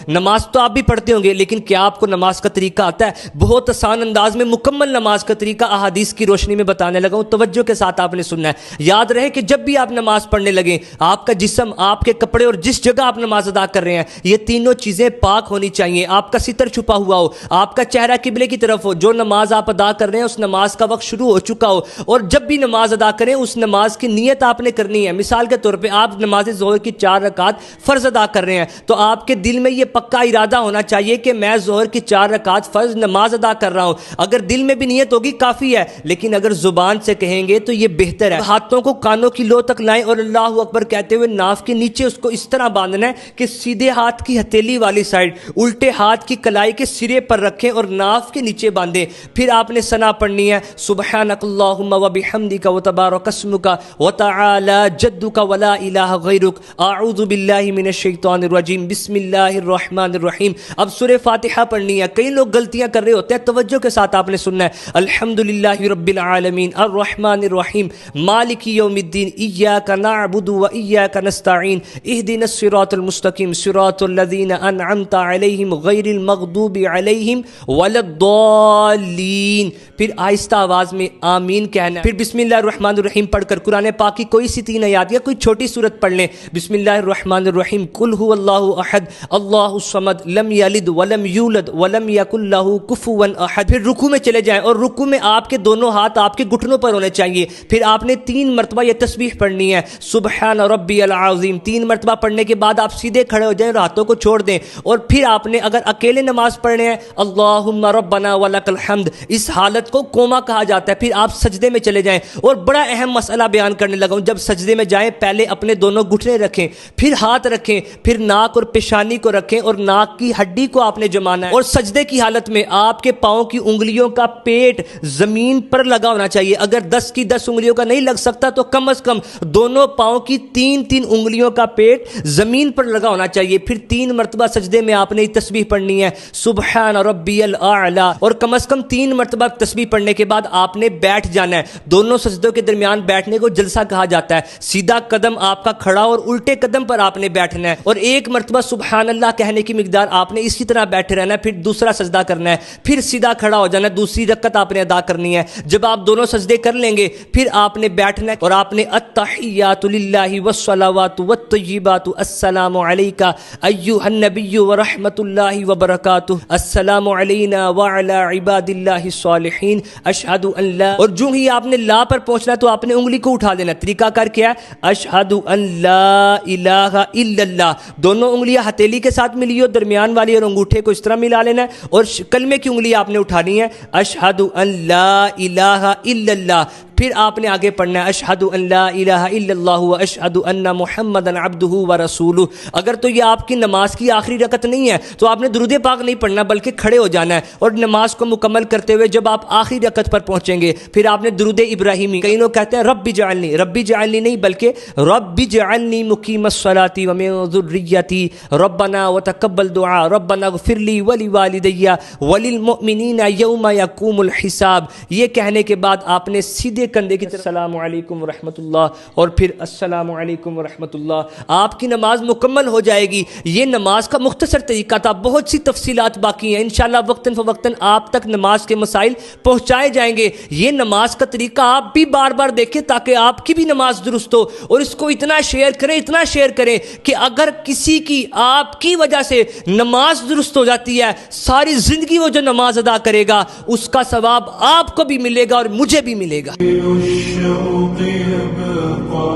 نماز تو آپ بھی پڑھتے ہوں گے، لیکن کیا آپ کو نماز کا طریقہ آتا ہے؟ بہت آسان انداز میں مکمل نماز کا طریقہ احادیث کی روشنی میں بتانے لگا ہوں، توجہ کے ساتھ آپ نے سننا ہے۔ یاد رہے کہ جب بھی آپ نماز پڑھنے لگیں، آپ کا جسم، آپ کے کپڑے اور جس جگہ آپ نماز ادا کر رہے ہیں، یہ تینوں چیزیں پاک ہونی چاہیے۔ آپ کا ستر چھپا ہوا ہو، آپ کا چہرہ قبلے کی طرف ہو، جو نماز آپ ادا کر رہے ہیں اس نماز کا وقت شروع ہو چکا ہو، اور جب بھی نماز ادا کریں اس نماز کی نیت آپ نے کرنی ہے۔ مثال کے طور پہ آپ نماز ظہر کی 4 رکعات فرض ادا کر رہے ہیں، تو آپ کے دل میں یہ پکا ارادہ ہونا چاہیے کہ میں ظہر کی 4 رکعات فرض نماز ادا کر رہا ہوں۔ اگر دل میں بھی نیت ہوگی کافی ہے، لیکن اگر زبان سے کہیں گے تو یہ بہتر ہے۔ ہاتھوں کو کانوں کی لو تک لائیں اور اللہ اکبر کہتے ہوئے ناف کے نیچے اس کو اس طرح باندھنا ہے کہ سیدھے ہاتھ کی ہتھیلی والی سائڈ الٹے ہاتھ کی کلائی کے سرے پر رکھیں اور ناف کے نیچے باندھیں۔ پھر آپ نے ثنا پڑھنی ہے، سبحانک اللہم وبحمدک وتبارک اسمک وتعالی جدک ولا الہ غیرک، اعوذ باللہ من الشیطان الرجیم، بسم اللہ الرحمن الرحیم۔ اب سورہ فاتحہ پڑھنی ہے۔ کئی لوگ غلطیاں کر رہے ہوتے ہیں، توجہ کے ساتھ آپ نے سننا ہے۔ الحمدللہ رب العالمین الرحمن الرحیم مالک یوم الدین ایاک نعبد و ایاک نستعین اہدنا الصراط المستقیم صراط الذین انعمت علیہم غیر المغضوب علیہم ولا الضالین۔ پھر آہستہ آواز میں آمین کہنا ہے۔ پھر بسم اللہ الرحمن الرحیم پڑھ کر قرآن پاک کی کوئی سی 3 آیات یا کوئی چھوٹی سورت پڑھ لیں۔ بسم اللہ الرحمن الرحیم، قل هو اللہ احد اللہ الصمد لم یلد ولم یولد ولم یکن لہ کفوا احد۔ پھر رکوع میں چلے جائیں اور رکوع میں آپ کے دونوں ہاتھ آپ کے گھٹنوں پر ہونے چاہیے۔ پھر آپ نے 3 مرتبہ یہ تسبیح پڑھنی ہے، سبحان ربی العظیم۔ 3 مرتبہ پڑھنے کے بعد آپ سیدھے کھڑے ہو جائیں اور ہاتھوں کو چھوڑ دیں، اور پھر آپ نے اگر اکیلے نماز پڑھنے ہیں، اللہم ربنا ولک الحمد، اس حالت کو کوما کہا جاتا ہے۔ پھر آپ سجدے میں چلے جائیں، اور بڑا اہم مسئلہ بیان کرنے لگا ہوں، جب سجدے میں جائیں پہلے اپنے دونوں گھٹنے رکھیں، پھر ہاتھ رکھیں، پھر ناک اور پیشانی کو رکھیں اور ناک کی ہڈی کو آپ نے جمانا ہے، اور سجدے کی حالت میں آپ کے پاؤں کی انگلیوں کا پیٹ زمین پر لگا ہونا چاہیے۔ اگر 10 کی 10 انگلیوں کا نہیں لگ سکتا تو کم از کم دونوں پاؤں کی 3 انگلیوں کا پیٹ زمین پر لگا ہونا چاہیے۔ پھر 3 مرتبہ سجدے میں آپ نے تسبیح پڑھنی ہے، سبحان ربی الاعلی، اور کم از کم 3 مرتبہ تسبیح پڑھنے کے بعد آپ نے بیٹھ جانا ہے۔ دونوں سجدوں کے درمیان بیٹھنے کو جلسہ کہا جاتا ہے۔ سیدھا قدم آپ کا کھڑا اور الٹے قدم پر آپ نے بیٹھنا ہے، اور 1 مرتبہ سبحان اللہ کہنے کی مقدار آپ نے اسی طرح بیٹھے رہنا ہے۔ پھر دوسرا سجدہ کرنا ہے، پھر سیدھا کھڑا ہو جانا ہے، دوسری رکعت آپ نے ادا کرنی ہے۔ جب آپ دونوں سجدے کر لیں گے پھر آپ نے بیٹھنا ہے، اور آپ نے التحیات للہ والصلوات والطیبات السلام علیکہ ایھا النبی ورحمۃ اللہ وبرکاتہ، السلام علینا وعلی عباد اللہ الصالحین، اشہد ان لا، اور جو ہی آپ نے لا پر پہنچنا ہے تو آپ نے انگلی کو اٹھا دینا۔ طریقہ کار کیا ہے؟ اشہد ان لا الہ الا اللہ، دونوں انگلیاں ہتھیلی کے ساتھ ملی ہو، درمیان والی اور انگوٹھے کو اس طرح ملا لینا ہے، اور کلمے کی انگلی آپ نے اٹھانی ہے، اشہد ان لا الہ الا اللہ۔ پھر آپ نے آگے پڑھنا ہے، اشہد ان لا الہ الا اللہ واشہد ان محمدا عبدہ ورسولہ۔ اگر تو یہ آپ کی نماز کی آخری رکعت نہیں ہے تو آپ نے درود پاک نہیں پڑھنا بلکہ کھڑے ہو جانا ہے، اور نماز کو مکمل کرتے ہوئے جب آپ آخری رکعت پر پہنچیں گے پھر آپ نے درود ابراہیمی، کئی لوگ کہتے ہیں رب جعلنی نہیں بلکہ رب جعلنی مقیم الصلاۃ ومن ذریتی ربنا وتقبل دعاء ربنا اغفر لی ولوالدی وللمؤمنین یوم یقوم الحساب۔ یہ کہنے کے بعد آپ نے سیدھے کندھے کی طرف السلام علیکم ورحمۃ اللہ، اور پھر السلام علیکم ورحمۃ اللہ، آپ کی نماز مکمل ہو جائے گی۔ یہ نماز کا مختصر طریقہ تھا، بہت سی تفصیلات باقی ہیں، انشاءاللہ وقتاً فوقتاً آپ تک نماز کے مسائل پہنچائے جائیں گے۔ یہ نماز کا طریقہ آپ بھی بار بار دیکھیں تاکہ آپ کی بھی نماز درست ہو، اور اس کو اتنا شیئر کریں کہ اگر کسی کی آپ کی وجہ سے نماز درست ہو جاتی ہے، ساری زندگی وہ جو نماز ادا کرے گا اس کا ثواب آپ کو بھی ملے گا اور مجھے بھی ملے گا۔ الشوق يبقى